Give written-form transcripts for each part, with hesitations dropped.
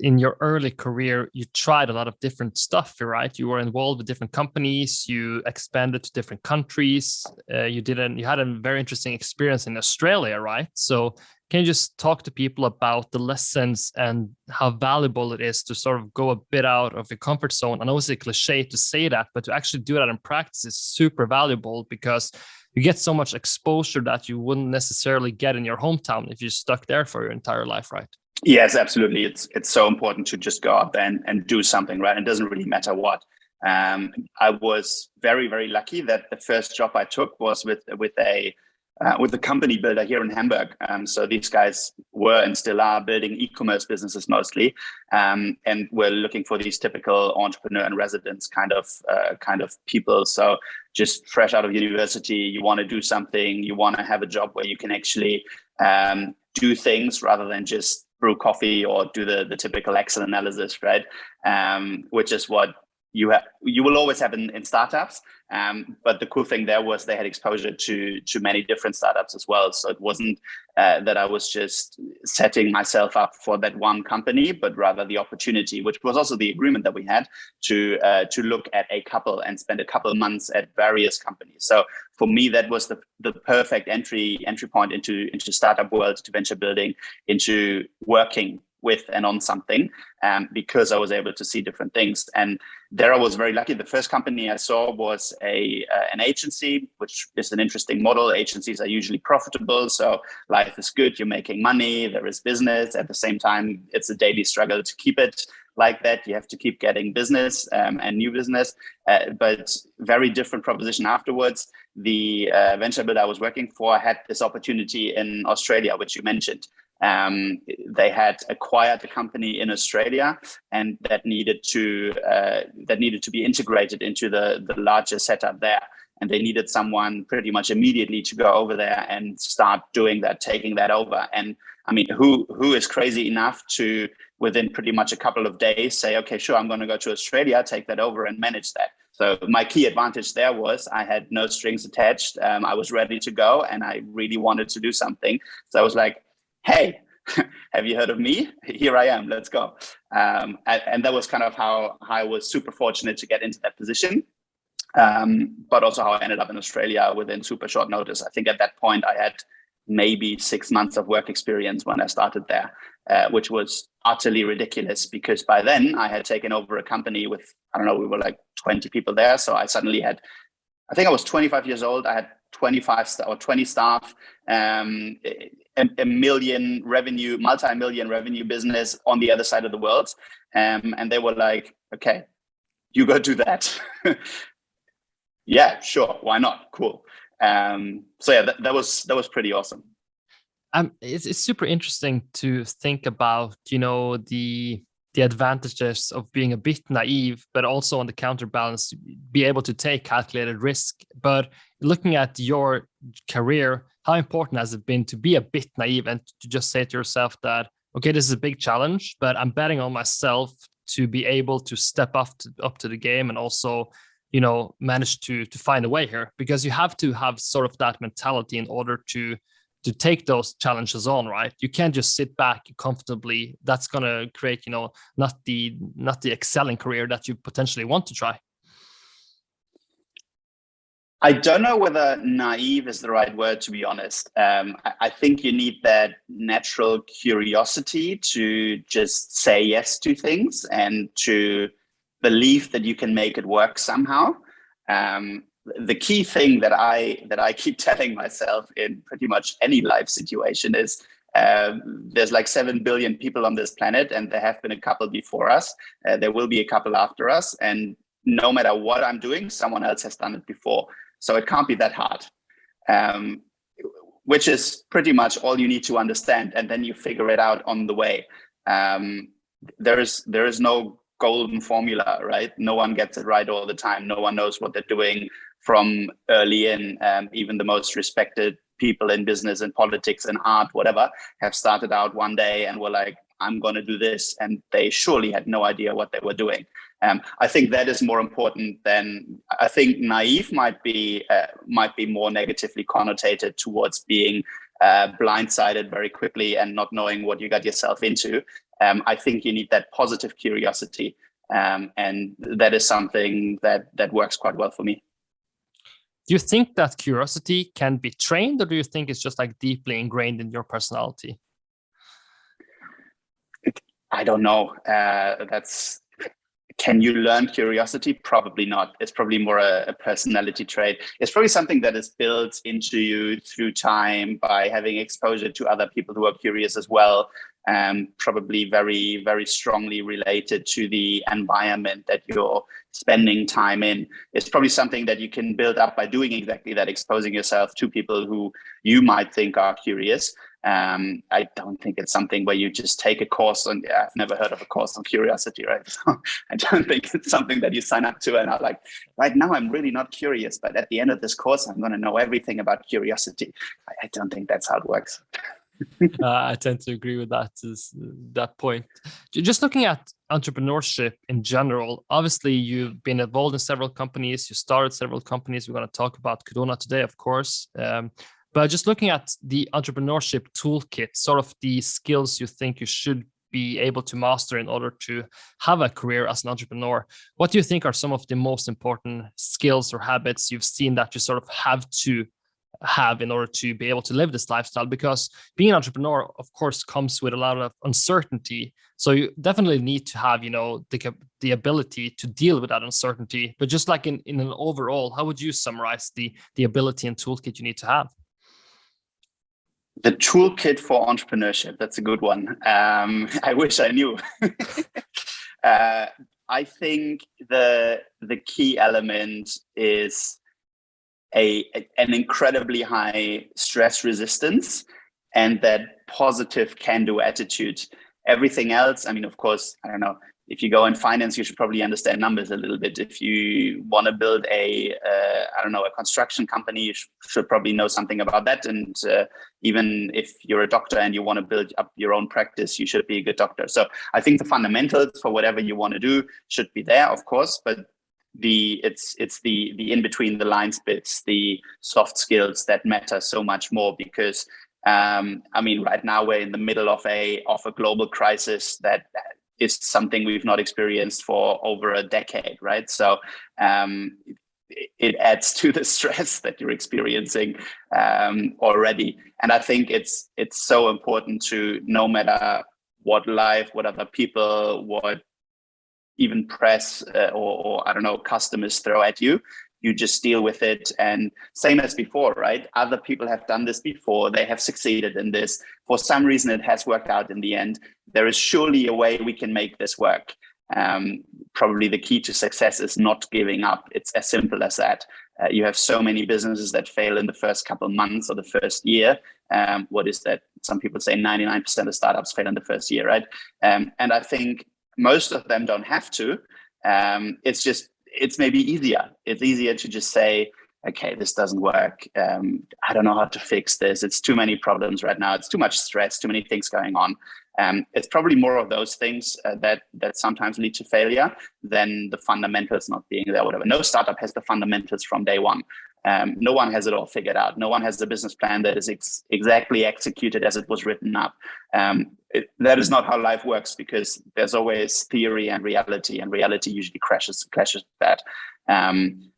in your early career, you tried a lot of different stuff, right? You were involved with different companies, you expanded to different countries. You had a very interesting experience in Australia, right? So can you just talk to people about the lessons and how valuable it is to sort of go a bit out of your comfort zone? I know it's a cliche to say that, but to actually do that in practice is super valuable because you get so much exposure that you wouldn't necessarily get in your hometown if you're stuck there for your entire life, right? Yes, absolutely. It's so important to just go out there and do something, right? It doesn't really matter what. I was very, very lucky that the first job I took was with a company builder here in Hamburg. So these guys were and still are building e-commerce businesses mostly, and we're looking for these typical entrepreneur in residence kind of people. So just fresh out of university, you want to do something, you want to have a job where you can actually do things rather than just brew coffee or do the typical Excel analysis, right? Which is what you will always have in startups. But the cool thing there was they had exposure to many different startups as well. So it wasn't that I was just setting myself up for that one company, but rather the opportunity, which was also the agreement that we had to look at a couple and spend a couple of months at various companies. So for me, that was the perfect entry point into startup world, to venture building, into working with and on something, because I was able to see different things. And there I was very lucky. The first company I saw was an agency, which is an interesting model. Agencies are usually profitable, so life is good. You're making money. There is business. At the same time, it's a daily struggle to keep it like that. You have to keep getting business and new business, but very different proposition afterwards. The venture builder I was working for had this opportunity in Australia, which you mentioned. They had acquired a company in Australia, and that needed to be integrated into the larger setup there. And they needed someone pretty much immediately to go over there and start doing that, taking that over. And I mean, who is crazy enough to, within pretty much a couple of days, say, okay, sure, I'm going to go to Australia, take that over and manage that. So my key advantage there was I had no strings attached. I was ready to go, and I really wanted to do something. So I was like, hey, have you heard of me? Here I am, let's go. And that was kind of how I was super fortunate to get into that position. But also how I ended up in Australia within super short notice. I think at that point I had maybe 6 months of work experience when I started there, which was utterly ridiculous because by then I had taken over a company with, I don't know, we were like 20 people there. So I suddenly had, I think I was 25 years old. I had 20 staff, a million revenue, multi-million revenue business on the other side of the world. And they were like, okay, you go do that. Yeah, sure. Why not? Cool. So yeah, that was pretty awesome. It's super interesting to think about, the advantages of being a bit naive, but also on the counterbalance, be able to take calculated risk. But looking at your career, how important has it been to be a bit naive and to just say to yourself that, okay, this is a big challenge, but I'm betting on myself to be able to step up to the game and also, manage to find a way here, because you have to have sort of that mentality in order to take those challenges on, right? You can't just sit back comfortably. That's going to create, not the excelling career that you potentially want to try. I don't know whether naive is the right word, to be honest. I think you need that natural curiosity to just say yes to things and to believe that you can make it work somehow. The key thing that I keep telling myself in pretty much any life situation is there's like 7 billion people on this planet, and there have been a couple before us. There will be a couple after us, and no matter what I'm doing, someone else has done it before. So it can't be that hard, which is pretty much all you need to understand, and then you figure it out on the way. There is no golden formula, right? No one gets it right all the time. No one knows what they're doing from early in. Even the most respected people in business and politics and art, whatever, have started out one day and were like, I'm going to do this. And they surely had no idea what they were doing. I think that is more important than, I think naive might be more negatively connotated towards being blindsided very quickly and not knowing what you got yourself into. I think you need that positive curiosity. And that is something that works quite well for me. Do you think that curiosity can be trained, or do you think it's just like deeply ingrained in your personality? I don't know. Can you learn curiosity? Probably not. It's probably more a personality trait. It's probably something that is built into you through time by having exposure to other people who are curious as well. Probably very, very strongly related to the environment that you're spending time in. It's probably something that you can build up by doing exactly that, exposing yourself to people who you might think are curious. I don't think it's something where you just take a course on, I've never heard of a course on curiosity, right? So I don't think it's something that you sign up to and are like, right now I'm really not curious, but at the end of this course, I'm going to know everything about curiosity. I don't think that's how it works. I tend to agree with that point. Just looking at entrepreneurship in general, obviously you've been involved in several companies, you started several companies. We're going to talk about Kudona today, of course. But just looking at the entrepreneurship toolkit, sort of the skills you think you should be able to master in order to have a career as an entrepreneur, what do you think are some of the most important skills or habits you've seen that you sort of have to have in order to be able to live this lifestyle? Because being an entrepreneur, of course, comes with a lot of uncertainty. So you definitely need to have, the ability to deal with that uncertainty. But just like in an overall, how would you summarize the ability and toolkit you need to have? The toolkit for entrepreneurship, that's a good one. I wish I knew. I think the key element is an incredibly high stress resistance and that positive can-do attitude. Everything else, I mean, of course, I don't know, if you go in finance, you should probably understand numbers a little bit. If you want to build a construction company, you should probably know something about that. And even if you're a doctor and you want to build up your own practice, you should be a good doctor. So I think the fundamentals for whatever you want to do should be there, of course, but it's the in between the lines bits, the soft skills that matter so much more, because I mean, right now we're in the middle of a global crisis that is something we've not experienced for over a decade, right? So it adds to the stress that you're experiencing already. And I think it's so important to, no matter what life, what other people, what even press or I don't know, customers throw at you, you just deal with it. And same as before, right? Other people have done this before. They have succeeded in this. For some reason, it has worked out in the end. There is surely a way we can make this work. Probably the key to success is not giving up. It's as simple as that. You have so many businesses that fail in the first couple of months or the first year. What is that? Some people say 99% of startups fail in the first year, right? And I think most of them don't have to. It's maybe easier. It's easier to just say, okay, this doesn't work. I don't know how to fix this. It's too many problems right now. It's too much stress, too many things going on. It's probably more of those things that sometimes lead to failure than the fundamentals not being there, whatever. No startup has the fundamentals from day one. No one has it all figured out. No one has the business plan that is exactly executed as it was written up. That is not how life works, because there's always theory and reality usually clashes with that.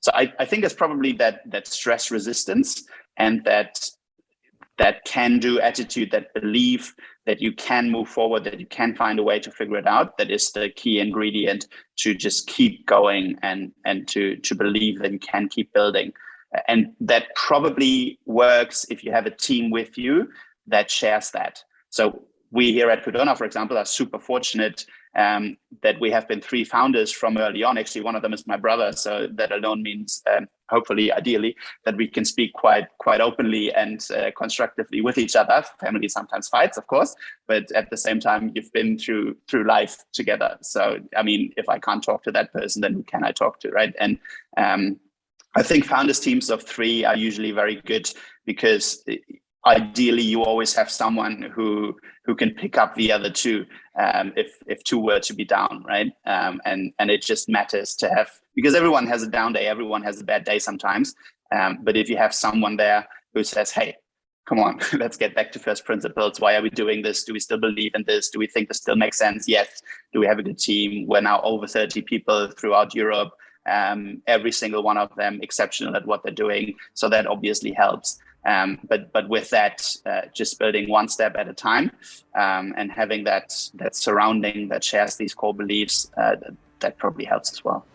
So I think it's probably that stress resistance and that can-do attitude, that belief that you can move forward, that you can find a way to figure it out. That is the key ingredient to just keep going and to believe that you can keep building. And that probably works if you have a team with you that shares that. So we here at Kudona, for example, are super fortunate that we have been 3 founders from early on. Actually, one of them is my brother. So that alone means, hopefully, ideally, that we can speak quite openly and constructively with each other. Family sometimes fights, of course, but at the same time, you've been through life together. So, I mean, if I can't talk to that person, then who can I talk to, right? And I think founders teams of 3 are usually very good, because ideally you always have someone who can pick up the other 2 if 2 were to be down, right? And it just matters to have, because everyone has a down day, everyone has a bad day sometimes. But if you have someone there who says, hey, come on, let's get back to first principles. Why are we doing this? Do we still believe in this? Do we think this still makes sense? Yes. Do we have a good team? We're now over 30 people throughout Europe. Every single one of them exceptional at what they're doing. So that obviously helps. But with that, just building one step at a time, and having that surrounding that shares these core beliefs, that probably helps as well.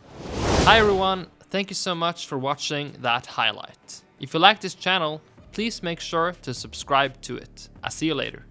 Hi everyone, thank you so much for watching that highlight. If you like this channel, please make sure to subscribe to it. I'll see you later.